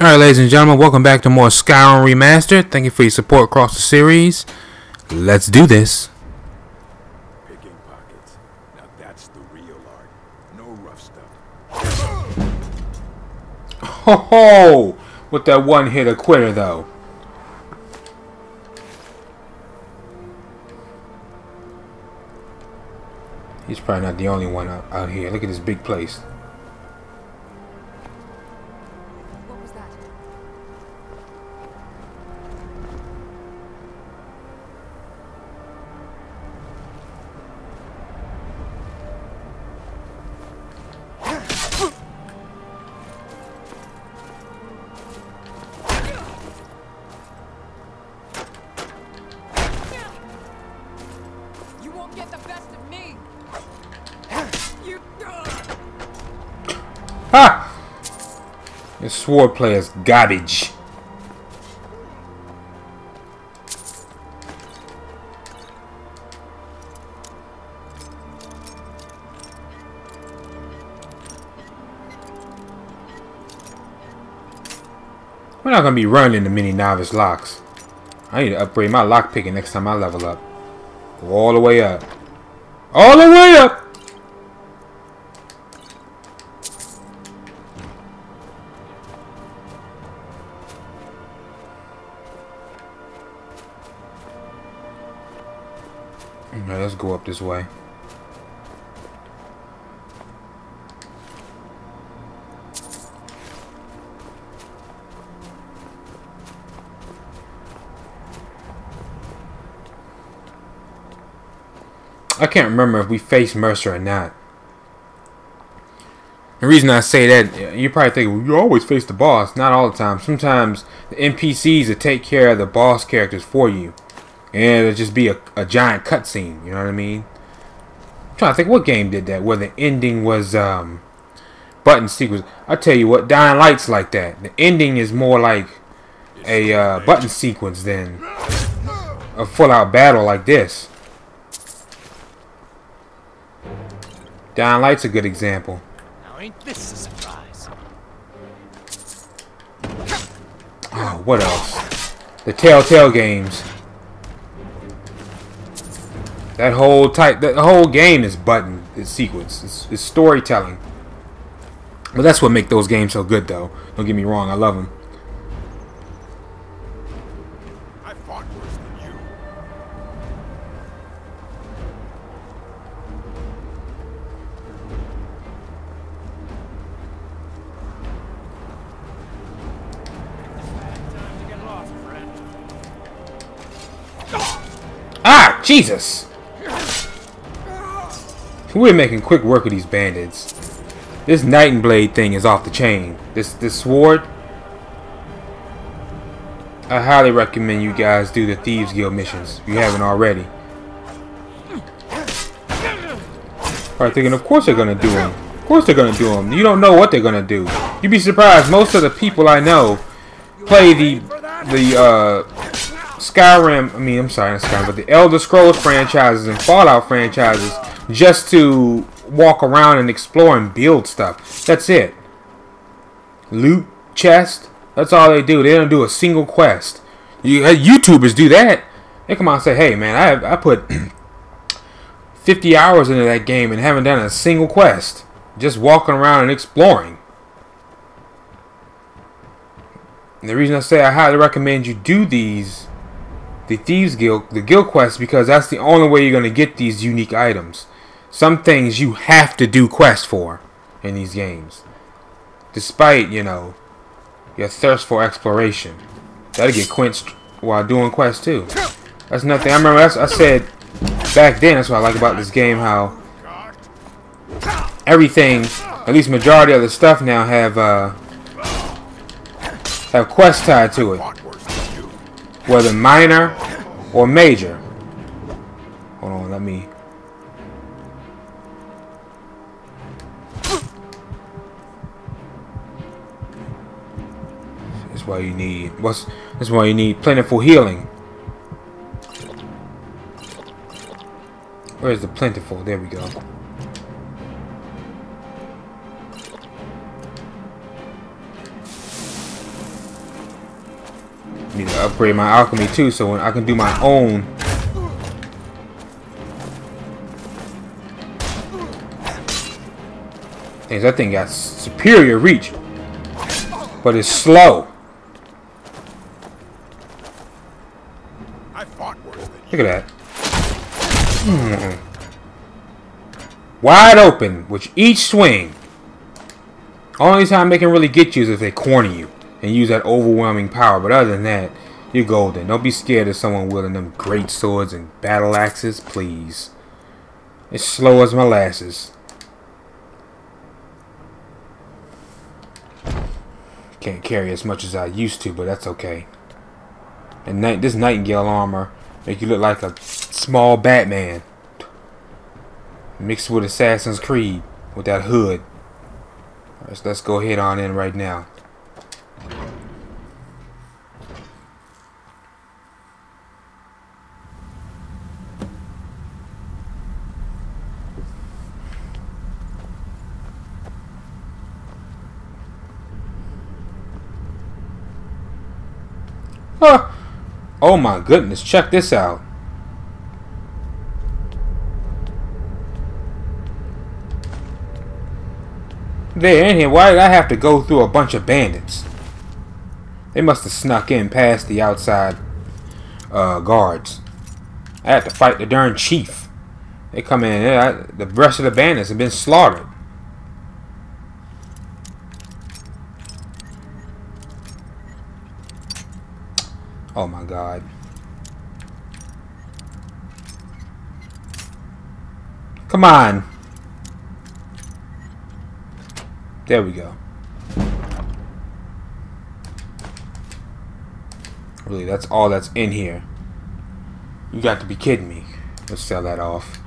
Alright, ladies and gentlemen, welcome back to more Skyrim Remastered. Thank you for your support across the series. Let's do this. Picking pockets. Now that's the real art. No rough stuff. Ho ho! With that one hitter quitter though. He's probably not the only one out here. Look at this big place. What was that? You won't get the best of me. Ha! This sword player's garbage. We're not gonna be running the mini novice locks. I need to upgrade my lock picking next time I level up. Go all the way up. All the way up! Alright, let's go up this way. I can't remember if we faced Mercer or not. The reason I say that, you probably think, well, you always face the boss. Not all the time. Sometimes the NPCs will take care of the boss characters for you. And it'll just be a giant cutscene, you know what I mean? I'm trying to think what game did that, where the ending was button sequence. I tell you what, Dying Light's like that. The ending is more like a button sequence than a full-out battle like this. Dying Light's a good example. Now ain't this a surprise? Oh, what else? The Telltale games. That whole game is button, it's sequence, it's storytelling. But that's what makes those games so good, though. Don't get me wrong, I love them. I fought worse than you. Time to get lost, friend. Ah, Jesus! We're making quick work of these bandits. This Knight and Blade thing is off the chain. This sword. I highly recommend you guys do the Thieves Guild missions if you haven't already. Probably thinking, of course they're gonna do them. Of course they're gonna do them. You don't know what they're gonna do. You'd be surprised. Most of the people I know play the Skyrim. I'm sorry, not Skyrim, but the Elder Scrolls franchises and Fallout franchises just to walk around and explore and build stuff. That's it. Loot, chest. That's all they do. They don't do a single quest. YouTubers do that. They come out and say, "Hey, man, I put 50 hours into that game and haven't done a single quest. Just walking around and exploring." And the reason I say I highly recommend you do the Thieves Guild, the guild quests, because that's the only way you're going to get these unique items. Some things you have to do quests for in these games. Despite, you know, your thirst for exploration. That'll get quenched while doing quests too. That's nothing. I remember I said back then, that's what I like about this game, how everything, at least majority of the stuff now have quests tied to it. Whether minor or major. Hold on, let me. That's why you need. That's why you need plentiful healing. Where's the plentiful? There we go. Need to upgrade my alchemy too, so when I can do my own. That thing got superior reach, but it's slow. I fought worse than you. Look at that. Wide open with each swing. Only time they can really get you is if they corner you and use that overwhelming power. But other than that, you're golden. Don't be scared of someone wielding them great swords and battle axes, please. It's slow as molasses. Can't carry as much as I used to, but that's okay. And this Nightingale armor make you look like a small Batman mixed with Assassin's Creed with that hood. Alright, so let's go head on in right now. Huh. Oh my goodness, check this out. They're in here. Why did I have to go through a bunch of bandits? They must have snuck in past the outside guards. I had to fight the darn chief. They come in. The rest of the bandits have been slaughtered. Oh my god. Come on. There we go. Really, that's all that's in here. You got to be kidding me. Let's sell that off.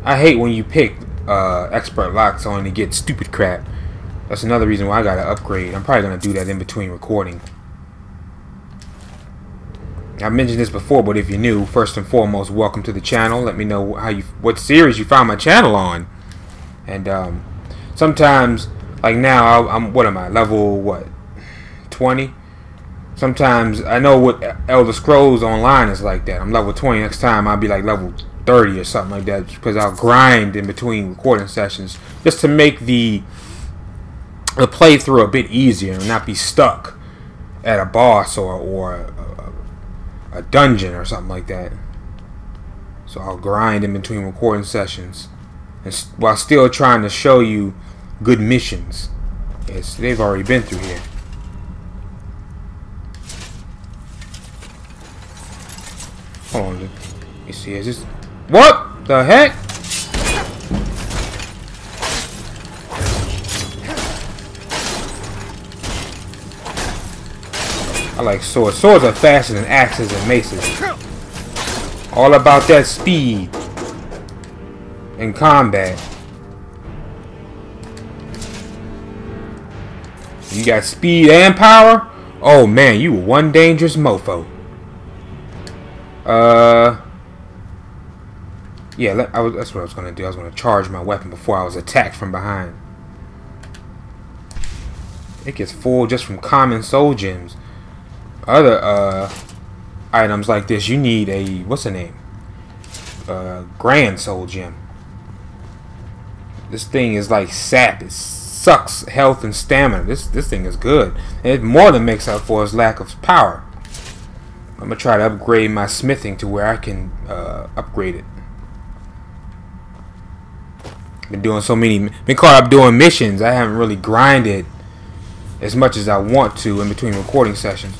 I hate when you pick expert locks only to get stupid crap. That's another reason why I gotta upgrade. I'm probably gonna do that in between recording. I've mentioned this before, but if you're new, first and foremost, welcome to the channel. Let me know what series you found my channel on. And sometimes, like now, what am I, level 20? Sometimes I know what Elder Scrolls Online is like that. I'm level 20. Next time I'll be like level 30 or something like that, because I'll grind in between recording sessions just to make the playthrough a bit easier and not be stuck at a boss or a dungeon or something like that. So I'll grind in between recording sessions, and while still trying to show you good missions. Yes, they've already been through here. Hold on, you see, is this what the heck? I like swords. Swords are faster than axes and maces. All about that speed in combat. You got speed and power? Oh man, you one dangerous mofo. Yeah, that's what I was gonna do. I was gonna charge my weapon before I was attacked from behind. It gets full just from common soul gems. Other items like this, you need a what's the name? Grand soul gem. This thing is like sap. It sucks health and stamina. This thing is good. And it more than makes up for its lack of power. I'm gonna try to upgrade my smithing to where I can upgrade it. Been caught up doing missions. I haven't really grinded as much as I want to in between recording sessions.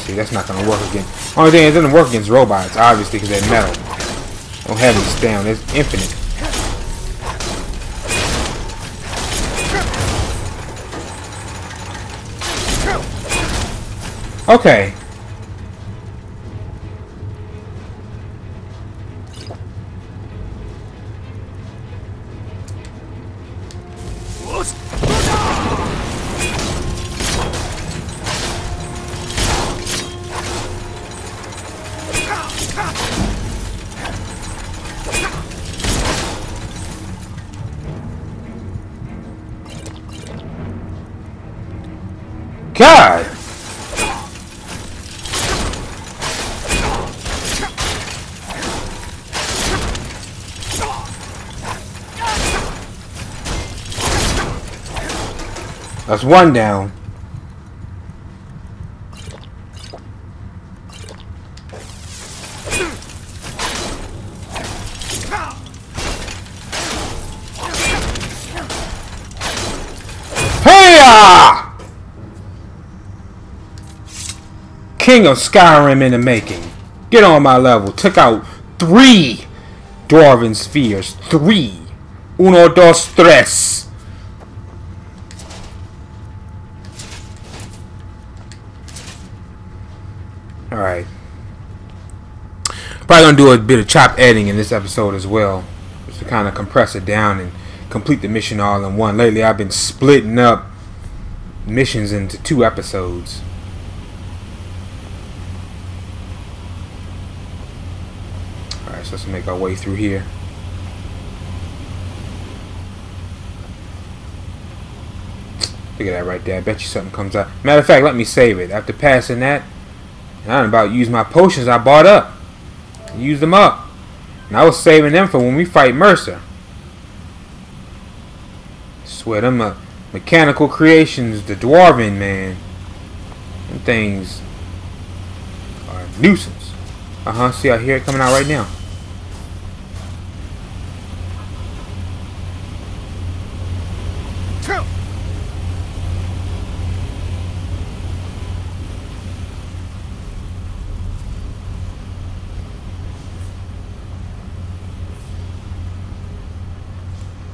See, that's not gonna work again. Only thing, it doesn't work against robots, obviously, because they're metal. Don't have any stamina. It's infinite. Okay. God! That's one down. Hey-ya! King of Skyrim in the making. Get on my level. Took out 3 Dwarven spheres. 3. Uno, dos, tres. Alright. Probably gonna do a bit of chop editing in this episode as well. Just to kind of compress it down and complete the mission all in one. Lately I've been splitting up missions into 2 episodes. Alright, so let's make our way through here. Look at that right there. I bet you something comes out. Matter of fact, let me save it. After passing that, I'm about to use my potions I bought up. Use them up. And I was saving them for when we fight Mercer. Swear them mechanical creations, the Dwarven, man. Them things are a nuisance. See, I hear it coming out right now.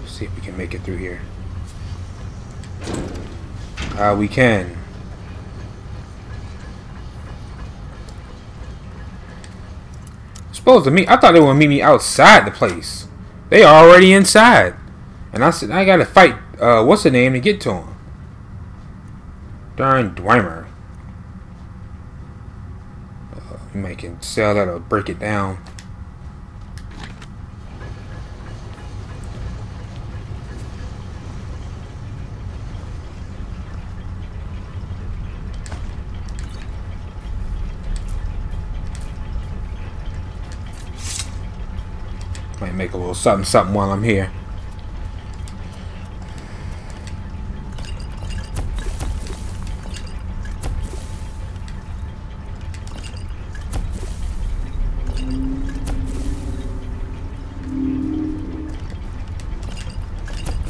See if we can make it through here. We can. Supposed to meet. I thought they were gonna meet me outside the place. They are already inside, and I said I gotta fight. What's the name to get to him? Darn Dwemer. You might can sell that or break it down. Might make a little something while I'm here.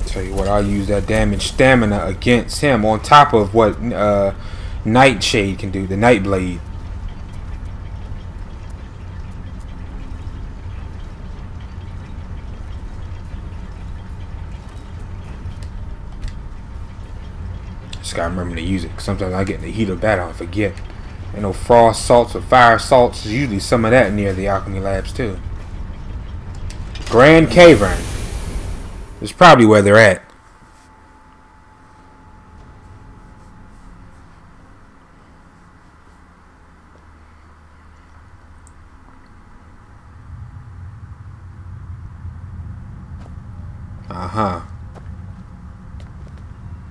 Tell you what, I'll use that damage stamina against him on top of what Nightshade can do, the Nightblade. Just gotta remember to use it, 'cause sometimes I get in the heat of battle and forget. You know, frost salts or fire salts, there's usually some of that near the alchemy labs too. Grand Cavern is probably where they're at.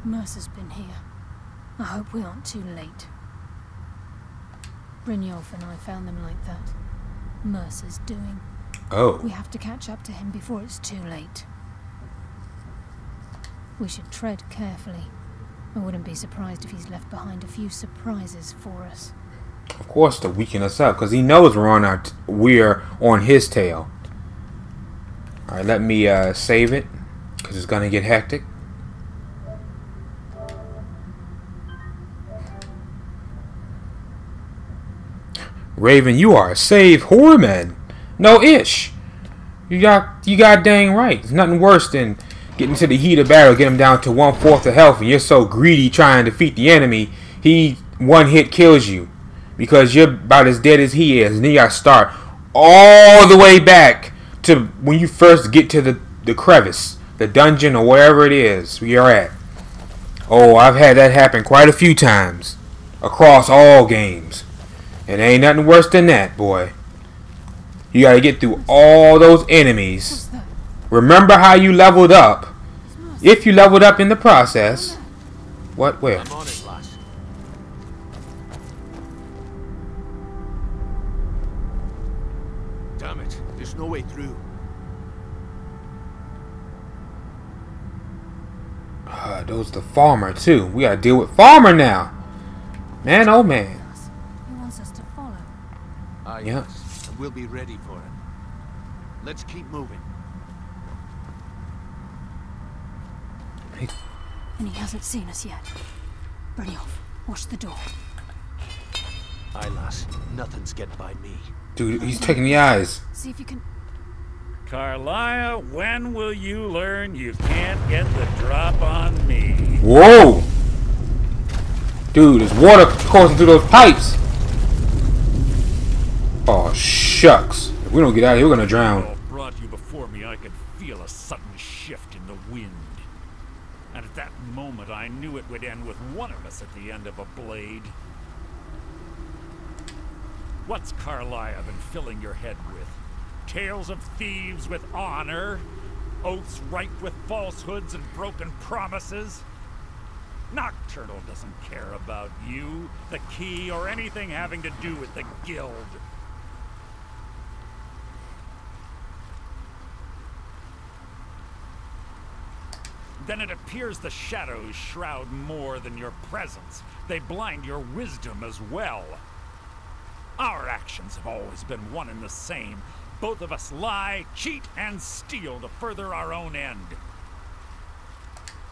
Mercer's been here. I hope we aren't too late. Brynjolf and I found them like that. Mercer's doing. Oh. We have to catch up to him before it's too late. We should tread carefully. I wouldn't be surprised if he's left behind a few surprises for us. Of course, to weaken us up, because he knows we're on his tail. All right, let me save it, because it's gonna get hectic. Raven, you are a saved whoreman. No ish. You got dang right. There's nothing worse than getting to the heat of battle, get him down to 1/4 of health, and you're so greedy trying to defeat the enemy, he one hit kills you because you're about as dead as he is, and then you gotta start all the way back to when you first get to the crevice, the dungeon, or wherever it is where you're at. Oh, I've had that happen quite a few times across all games. And ain't nothing worse than that, boy. You gotta get through all those enemies. Remember how you leveled up. If you leveled up in the process. What? Where? I'm on it, lass. there was the farmer too. We gotta deal with farmer now. Man, oh man. He wants us to follow. Ah, Yeah. yes. And we'll be ready for him. Let's keep moving. And he hasn't seen us yet. Ready off. Watch the door. Aye, lass. Nothing's get by me. Dude, he's taking the eyes. See if you can... Carlia, when will you learn you can't get the drop on me? Whoa! Dude, there's water coursing through those pipes. Oh, shucks. If we don't get out of here, we're gonna drown. All brought you before me, I could feel a sudden shift in the wind. And at that moment, I knew it would end with one of us at the end of a blade. What's Carlia been filling your head with? Tales of thieves with honor? Oaths ripe with falsehoods and broken promises? Nocturnal doesn't care about you, the key, or anything having to do with the guild. Then it appears the shadows shroud more than your presence. They blind your wisdom as well. Our actions have always been one and the same. Both of us lie, cheat, and steal to further our own end.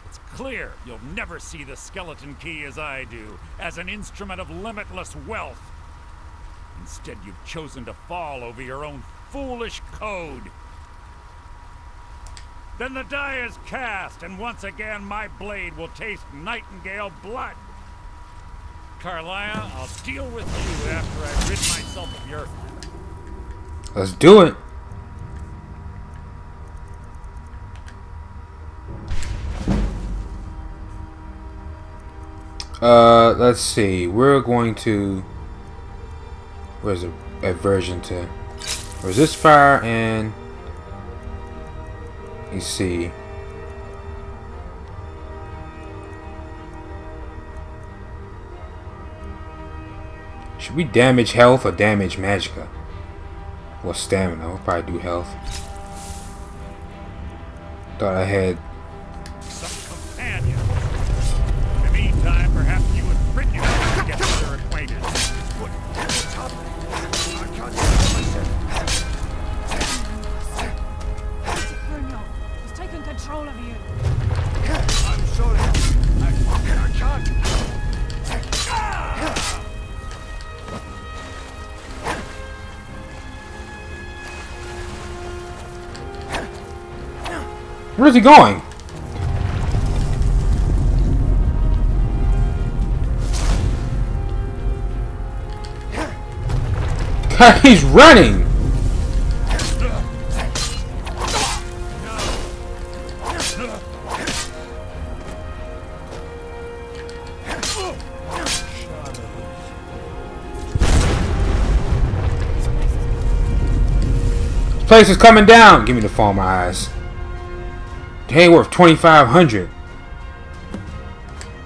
It's clear you'll never see the skeleton key as I do, as an instrument of limitless wealth. Instead, you've chosen to fall over your own foolish code. Then the die is cast, and once again my blade will taste nightingale blood. Carlia, I'll deal with you after I rid myself of your... Let's do it. Let's see. We're going to... Where's the aversion to? Resist fire and... You see. Should we damage health or damage magicka? Or stamina? We'll probably do health. Thought I had... some companion. In the meantime, perhaps you and Brittany should get better acquainted. What's happening? I can't see myself. Bruno, he's taken control of you. I'm sorry. I can't. Where's he going? God, he's running! This place is coming down! Give me the farmer eyes. Hey, worth 2,500.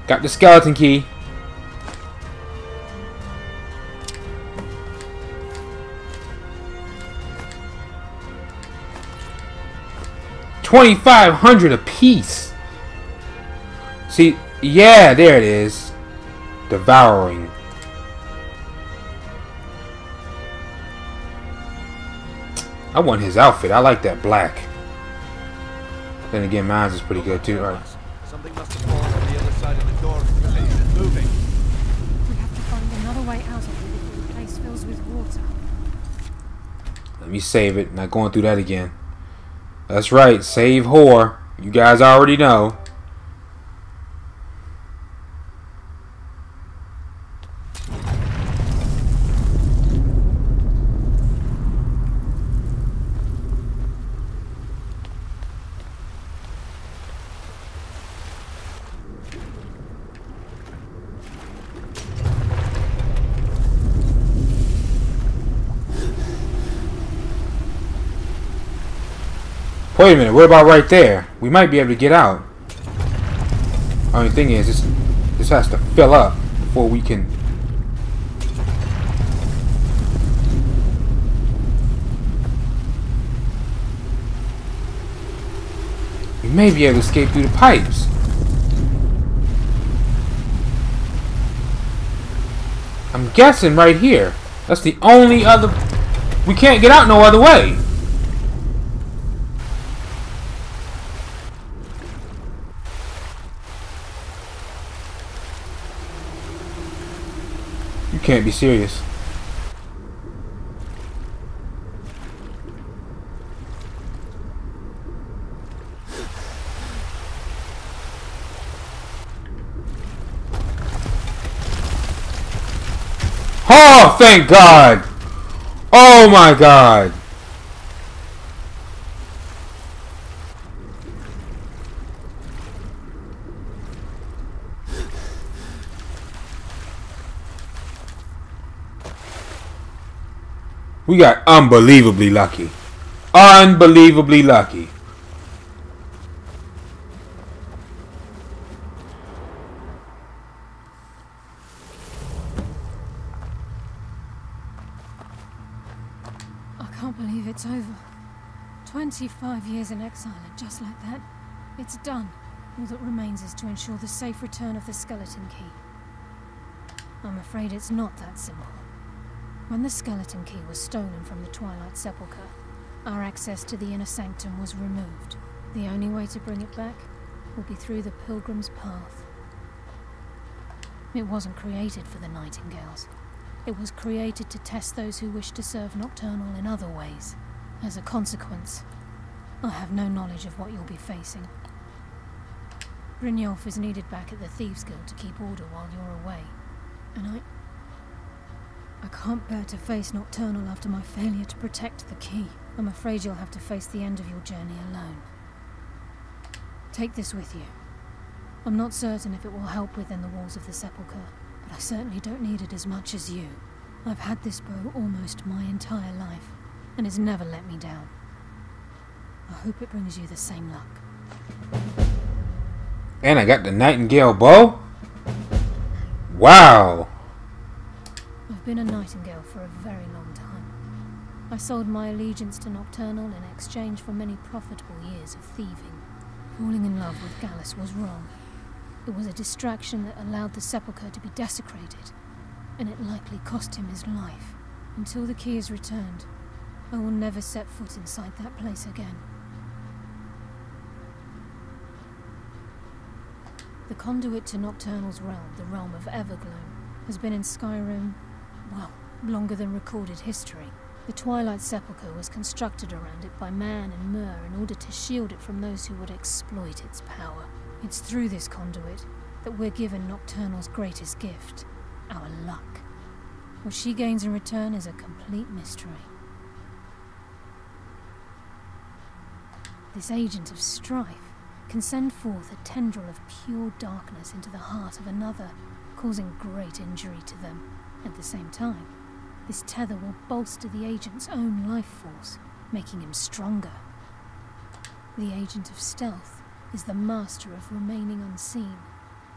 Got the skeleton key. $2,500 a piece. See, yeah, there it is. Devouring. I want his outfit. I like that black. Then again, mine is pretty good too. All right. Something must have fallen on the other side of the door. It's moving. We have to find another way out of here before the place fills with water. Let me save it. Not going through that again. That's right. Save whore. You guys already know. Wait a minute, what about right there? We might be able to get out. Only thing is, this has to fill up before we can... We may be able to escape through the pipes. I'm guessing right here. That's the only other... We can't get out no other way. You can't be serious. Oh, thank God! Oh my God! We got unbelievably lucky. Unbelievably lucky. I can't believe it's over. 25 years in exile, and just like that, it's done. All that remains is to ensure the safe return of the skeleton key. I'm afraid it's not that simple. When the skeleton key was stolen from the Twilight Sepulchre, our access to the inner sanctum was removed. The only way to bring it back will be through the Pilgrim's Path. It wasn't created for the Nightingales. It was created to test those who wish to serve Nocturnal in other ways. As a consequence, I have no knowledge of what you'll be facing. Brynjolf is needed back at the Thieves' Guild to keep order while you're away, and I can't bear to face Nocturnal after my failure to protect the key. I'm afraid you'll have to face the end of your journey alone. Take this with you. I'm not certain if it will help within the walls of the Sepulchre, but I certainly don't need it as much as you. I've had this bow almost my entire life, and it's never let me down. I hope it brings you the same luck. And I got the Nightingale bow? Wow! I've been a Nightingale for a very long time. I sold my allegiance to Nocturnal in exchange for many profitable years of thieving. Falling in love with Gallus was wrong. It was a distraction that allowed the Sepulchre to be desecrated, and it likely cost him his life. Until the key is returned, I will never set foot inside that place again. The conduit to Nocturnal's realm, the realm of Everglow, has been in Skyrim, well, longer than recorded history. The Twilight Sepulchre was constructed around it by man and Myr in order to shield it from those who would exploit its power. It's through this conduit that we're given Nocturnal's greatest gift, our luck. What she gains in return is a complete mystery. This agent of strife can send forth a tendril of pure darkness into the heart of another, causing great injury to them. At the same time, this tether will bolster the agent's own life force, making him stronger. The agent of stealth is the master of remaining unseen.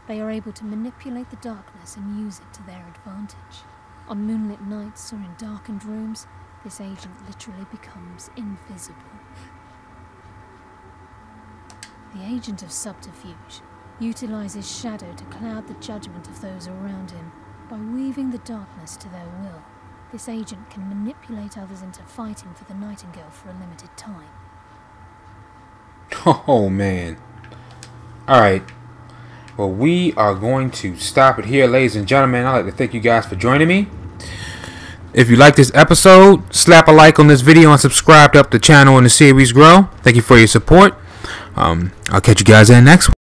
They are able to manipulate the darkness and use it to their advantage. On moonlit nights or in darkened rooms, this agent literally becomes invisible. The agent of subterfuge utilizes shadow to cloud the judgment of those around him. By weaving the darkness to their will, this agent can manipulate others into fighting for the Nightingale for a limited time. Oh man. Alright. Well, we are going to stop it here, ladies and gentlemen. I'd like to thank you guys for joining me. If you like this episode, slap a like on this video and subscribe to help the channel and the series grow. Thank you for your support. I'll catch you guys in the next one.